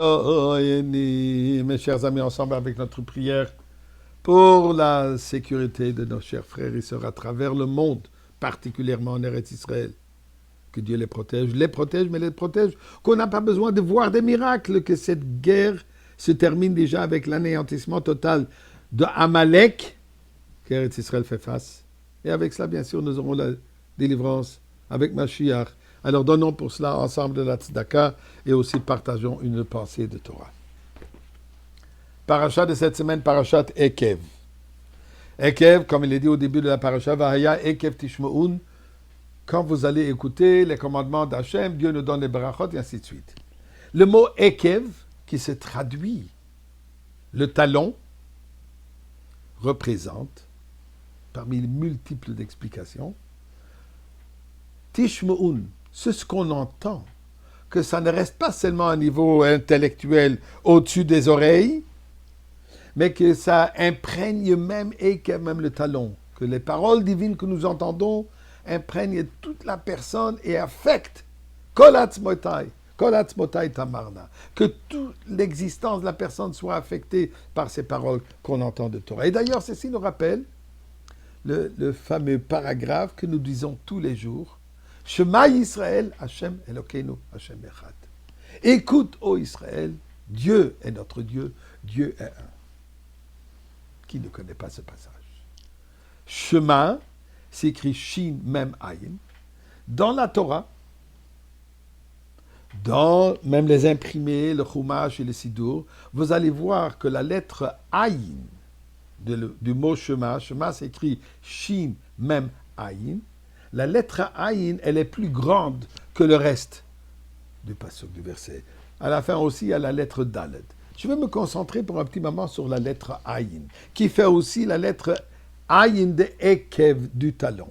Oh, mes chers amis, ensemble avec notre prière pour la sécurité de nos chers frères et sœurs à travers le monde, particulièrement en Eretz Israël. Que Dieu mais les protège, qu'on n'a pas besoin de voir des miracles, que cette guerre se termine déjà avec l'anéantissement total de Amalek, qu'Eretz Israël fait face. Et avec cela, bien sûr, nous aurons la délivrance avec Mashiach. Alors donnons pour cela ensemble de la tzedaka et aussi partageons une pensée de Torah. Parachat de cette semaine, Parachat Ekev. Ekev, comme il est dit au début de la Parachat, Vahaya Ekev Tishmoun. Quand vous allez écouter les commandements d'Hachem, Dieu nous donne les barachot et ainsi de suite. Le mot Ekev, qui se traduit le talon, représente, parmi les multiples d'explications, Tishmoun, c'est ce qu'on entend, que ça ne reste pas seulement à un niveau intellectuel au-dessus des oreilles, mais que ça imprègne même le talon, que les paroles divines que nous entendons imprègnent toute la personne et affectent Kolatzmotai Tamarna, que toute l'existence de la personne soit affectée par ces paroles qu'on entend de Torah. Et d'ailleurs, ceci nous rappelle le fameux paragraphe que nous disons tous les jours, Shema Yisrael, Hashem Elokeinu, Hashem Echad. Écoute, ô Israël, Dieu est notre Dieu, Dieu est un. Qui ne connaît pas ce passage? Shema s'écrit Shin Mem Ayin. Dans la Torah, dans même les imprimés, le Chumash et le Sidur, vous allez voir que la lettre Ayin du mot Shema, Shema s'écrit Shin Mem Ayin. La lettre Ayin, elle est plus grande que le reste du pasuk, du verset. À la fin aussi, il y a la lettre Daled. Je vais me concentrer pour un petit moment sur la lettre Ayin, qui fait aussi la lettre Ayin de Ekev, du talon.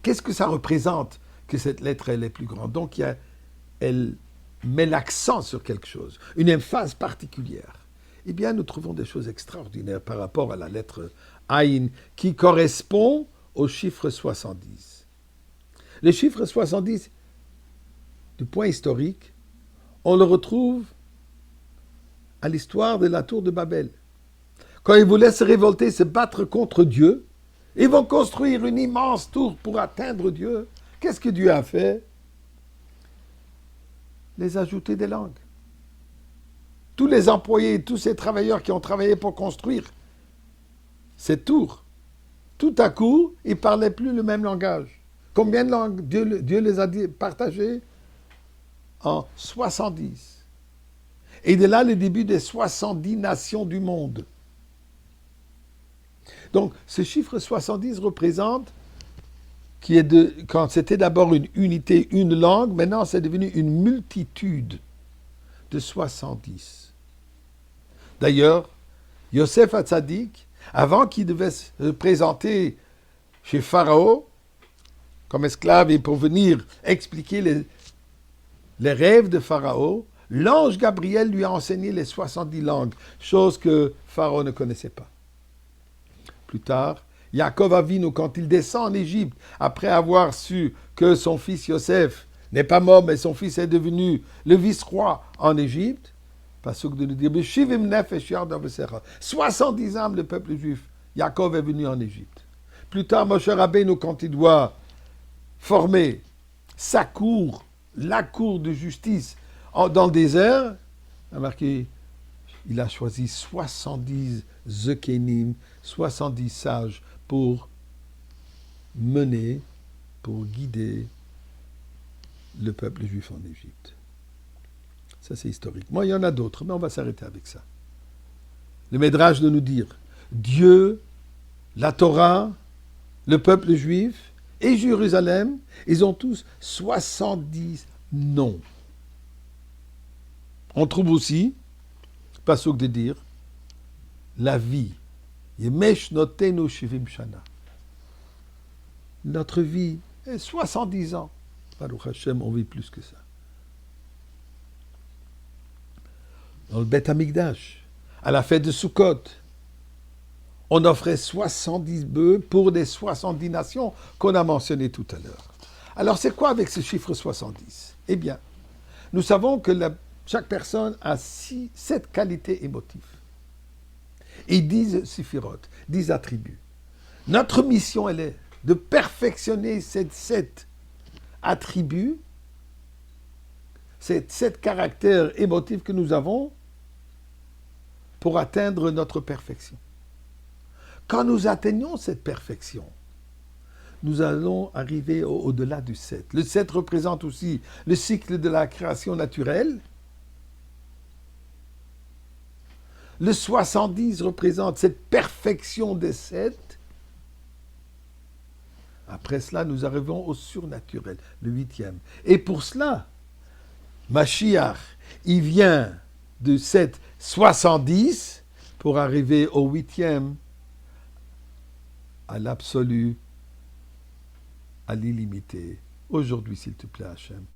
Qu'est-ce que ça représente que cette lettre, elle est plus grande? Donc, elle met l'accent sur quelque chose, une emphase particulière. Eh bien, nous trouvons des choses extraordinaires par rapport à la lettre Ayin, qui correspond au chiffre 70. Le chiffre 70, du point historique, on le retrouve à l'histoire de la tour de Babel. Quand ils voulaient se révolter, se battre contre Dieu, ils vont construire une immense tour pour atteindre Dieu. Qu'est-ce que Dieu a fait? Les ajouter des langues. Tous les employés, tous ces travailleurs qui ont travaillé pour construire cette tour, tout à coup, ils ne parlaient plus le même langage. Combien de langues Dieu les a partagées? En 70. Et de là, le début des 70 nations du monde. Donc, ce chiffre 70 représente quand c'était d'abord une unité, une langue, maintenant c'est devenu une multitude de 70. D'ailleurs, Yosef Hatzadik, avant qu'il devait se présenter chez Pharaon, comme esclave et pour venir expliquer les rêves de Pharaon, l'ange Gabriel lui a enseigné les 70 langues, chose que Pharaon ne connaissait pas. Plus tard, Yaakov Avinu, quand il descend en Égypte, après avoir su que son fils Yosef n'est pas mort, mais son fils est devenu le vice-roi en Égypte, Pasuk de nous dire, 70 âmes, le peuple juif, Yaakov est venu en Égypte. Plus tard, Moshe Rabbeinu, quand il doit former sa cour, la cour de justice dans le désert, a marqué, il a choisi 70 Zekenim, 70 sages pour mener, pour guider le peuple juif en Égypte. Ça, c'est historique. Moi, il y en a d'autres, mais on va s'arrêter avec ça. Le Médrash de nous dire, Dieu, la Torah, le peuple juif et Jérusalem, ils ont tous 70 noms. On trouve aussi, pasuk de dire, la vie. Yemesh notenu shivim shana. Notre vie est 70 ans. Baruch Hashem, on vit plus que ça. Dans le Beth Amikdash, à la fête de Sukkot, on offrait 70 bœufs pour les 70 nations qu'on a mentionnées tout à l'heure. Alors, c'est quoi avec ce chiffre 70? Eh bien, Nous savons que chaque personne a 7 qualités émotives. Et 10 séphirotes, 10 attributs. Notre mission, elle est de perfectionner ces 7 attributs, ces 7 caractères émotifs que nous avons pour atteindre notre perfection. Quand nous atteignons cette perfection, nous allons arriver au-delà du 7. Le 7 représente aussi le cycle de la création naturelle. Le 70 représente cette perfection des 7. Après cela, nous arrivons au surnaturel, le 8e. Et pour cela, Mashiach, il vient de cette 70 pour arriver au 8e, à l'absolu, à l'illimité. Aujourd'hui, s'il te plaît, Hachem.